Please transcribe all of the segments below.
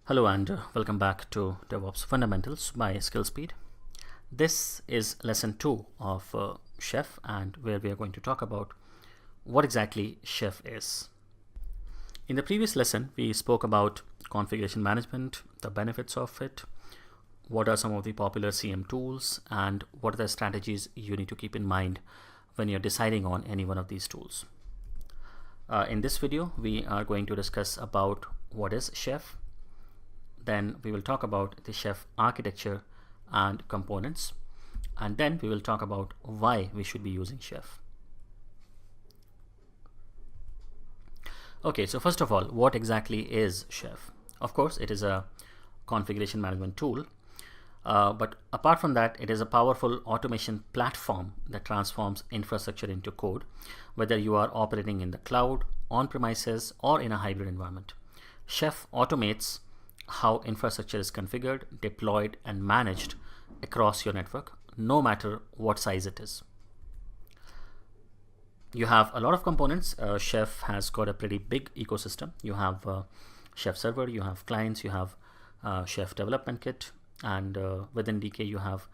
Hello and welcome back to DevOps Fundamentals by SkillSpeed. This is lesson 2 of Chef, and where we are going to talk about what exactly Chef is. In the previous lesson, we spoke about configuration management, the benefits of it, what are some of the popular CM tools, and what are the strategies you need to keep in mind when you're deciding on any one of these tools. In this video, we are going to discuss about what is Chef. Then we will talk about the Chef architecture and components, and then we will talk about why we should be using Chef. Okay, so first of all, what exactly is Chef? Of course, it is a configuration management tool, but apart from that, it is a powerful automation platform that transforms infrastructure into code, whether you are operating in the cloud, on-premises, or in a hybrid environment. Chef automates how infrastructure is configured, deployed, and managed across your network, no matter what size it is. You have a lot of components. Chef has got a pretty big ecosystem. You have Chef server, you have clients, you have Chef development kit, and within DK you have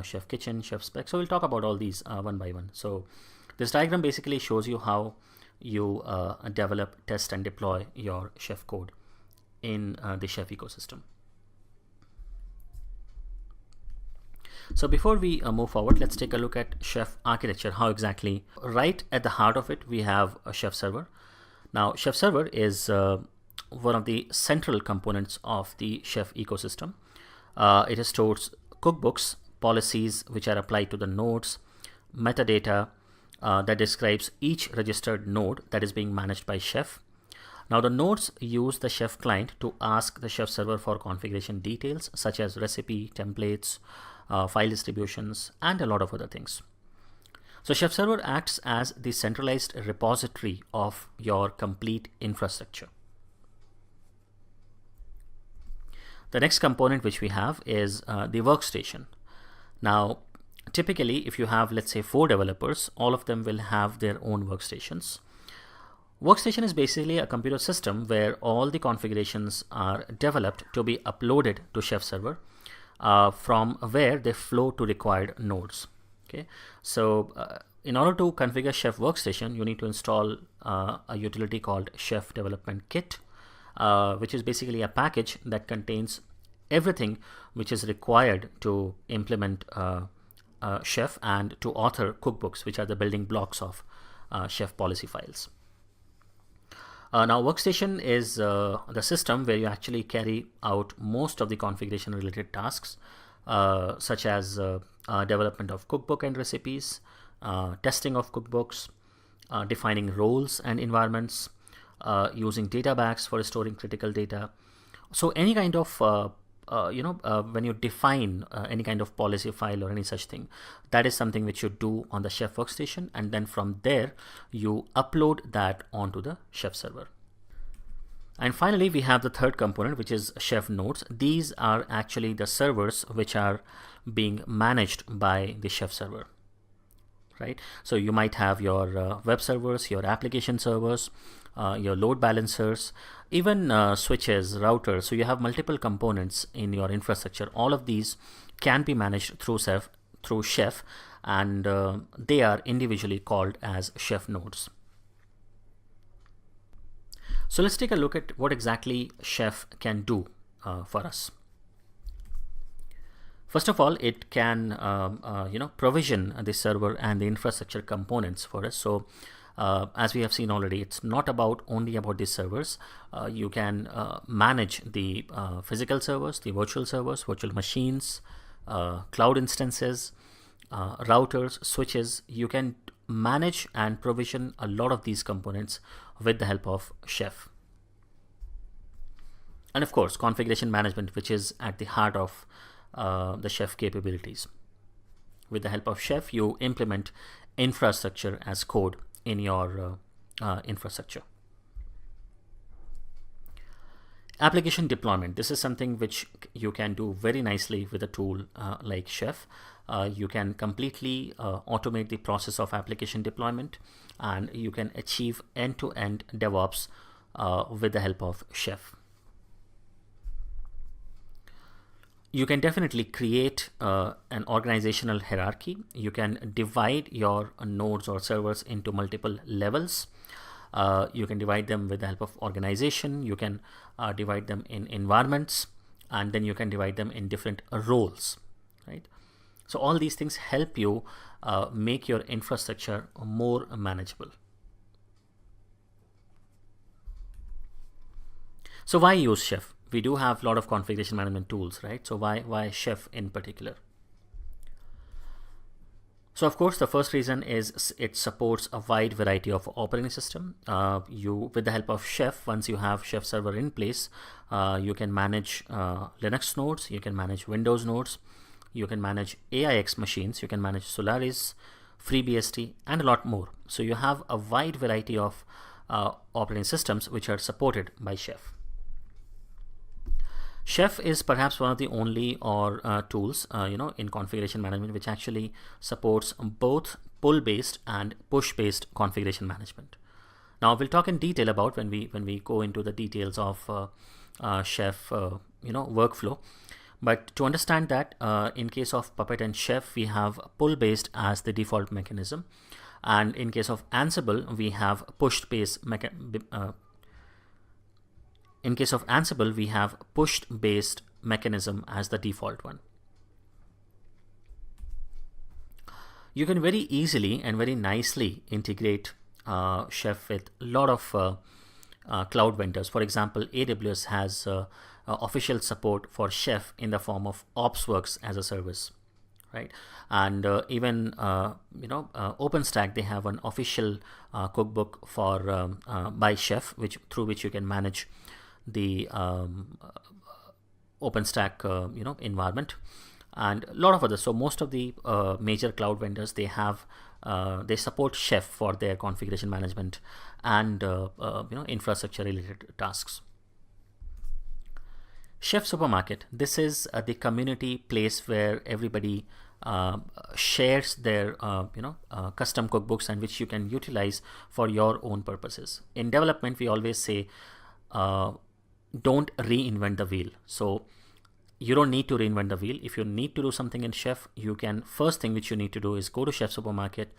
Chef kitchen, Chef spec. So we'll talk about all these one by one. So this diagram basically shows you how you develop, test, and deploy your Chef code in the Chef ecosystem. So before we move forward, let's take a look at Chef architecture. How exactly? Right at the heart of it, we have a Chef server. Now, Chef server is one of the central components of the Chef ecosystem. It stores cookbooks, policies which are applied to the nodes, metadata that describes each registered node that is being managed by Chef. Now the nodes use the Chef client to ask the Chef server for configuration details such as recipe, templates, file distributions, and a lot of other things. So Chef server acts as the centralized repository of your complete infrastructure. The next component which we have is the workstation. Now, typically, if you have, let's say, 4 developers, all of them will have their own workstations. Workstation is basically a computer system where all the configurations are developed to be uploaded to Chef server, from where they flow to required nodes. Okay, so in order to configure Chef workstation, you need to install a utility called Chef development kit, which is basically a package that contains everything which is required to implement Chef and to author cookbooks, which are the building blocks of Chef policy files. Now, workstation is the system where you actually carry out most of the configuration related tasks, such as development of cookbook and recipes, testing of cookbooks, defining roles and environments, using data bags for storing critical data. So any kind of when you define any kind of policy file or any such thing, that is something which you do on the Chef workstation, and then from there you upload that onto the Chef server. And finally, we have the third component, which is Chef nodes. These are actually the servers which are being managed by the Chef server, right? So you might have your web servers, your application servers, your load balancers, even switches, routers. So you have multiple components in your infrastructure. All of these can be managed through Chef, and they are individually called as Chef nodes. So let's take a look at what exactly Chef can do for us. First of all, it can provision the server and the infrastructure components for us. So as we have seen already, it's not only about the servers. You can manage the physical servers, the virtual servers, virtual machines, cloud instances, routers, switches. You can manage and provision a lot of these components with the help of Chef. And of course, configuration management, which is at the heart of the Chef capabilities. With the help of Chef, you implement infrastructure as code in your infrastructure. Application deployment. This is something which you can do very nicely with a tool like Chef. You can completely automate the process of application deployment, and you can achieve end-to-end DevOps with the help of Chef. You can definitely create an organizational hierarchy. You can divide your nodes or servers into multiple levels. You can divide them with the help of organization. You can divide them in environments, and then you can divide them in different roles, right? So all these things help you make your infrastructure more manageable. So why use Chef? We do have a lot of configuration management tools, right? So why Chef in particular? So of course, the first reason is it supports a wide variety of operating system. With the help of Chef, once you have Chef server in place, you can manage Linux nodes, you can manage Windows nodes, you can manage AIX machines, you can manage Solaris, FreeBSD, and a lot more. So you have a wide variety of operating systems which are supported by Chef. Chef is perhaps one of the only tools in configuration management which actually supports both pull-based and push-based configuration management. Now we'll talk in detail about when we go into the details of Chef workflow. But to understand that, in case of Puppet and Chef, we have pull-based as the default mechanism, and in case of Ansible, we have push-based In case of Ansible, we have push-based mechanism as the default one. You can very easily and very nicely integrate Chef with a lot of cloud vendors. For example, AWS has official support for Chef in the form of OpsWorks as a service, right? And even OpenStack, they have an official cookbook for by Chef, through which you can manage the OpenStack environment, and a lot of others. So most of the major cloud vendors, they support Chef for their configuration management and infrastructure related tasks. Chef Supermarket, this is the community place where everybody shares their custom cookbooks, and which you can utilize for your own purposes. In development, we always say don't reinvent the wheel. So you don't need to reinvent the wheel. If you need to do something in Chef, first thing which you need to do is go to Chef Supermarket,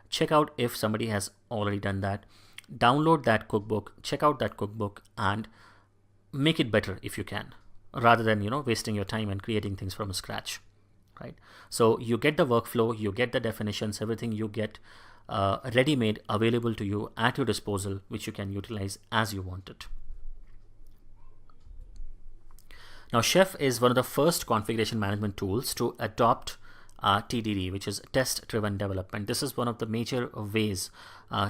check out if somebody has already done that, download that cookbook, check out that cookbook, and make it better if you can, rather than wasting your time and creating things from scratch, right? So you get the workflow, you get the definitions, everything you get ready-made, available to you at your disposal, which you can utilize as you want it. Now, Chef is one of the first configuration management tools to adopt TDD, which is test-driven development. This is one of the major ways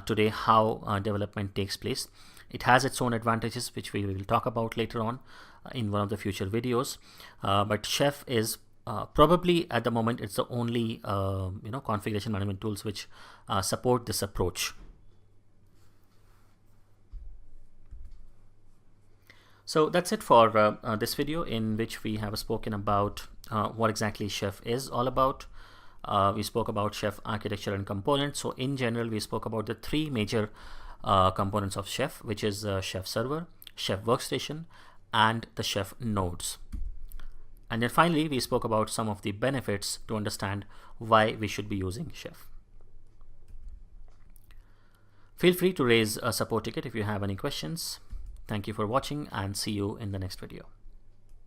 today how development takes place. It has its own advantages, which we will talk about later on in one of the future videos. But Chef is probably at the moment it's the only configuration management tools which support this approach. So that's it for this video, in which we have spoken about what exactly Chef is all about. We spoke about Chef architecture and components. So in general, we spoke about the three major components of Chef, which is Chef server, Chef workstation, and the Chef nodes. And then finally, we spoke about some of the benefits to understand why we should be using Chef. Feel free to raise a support ticket if you have any questions. Thank you for watching, and see you in the next video.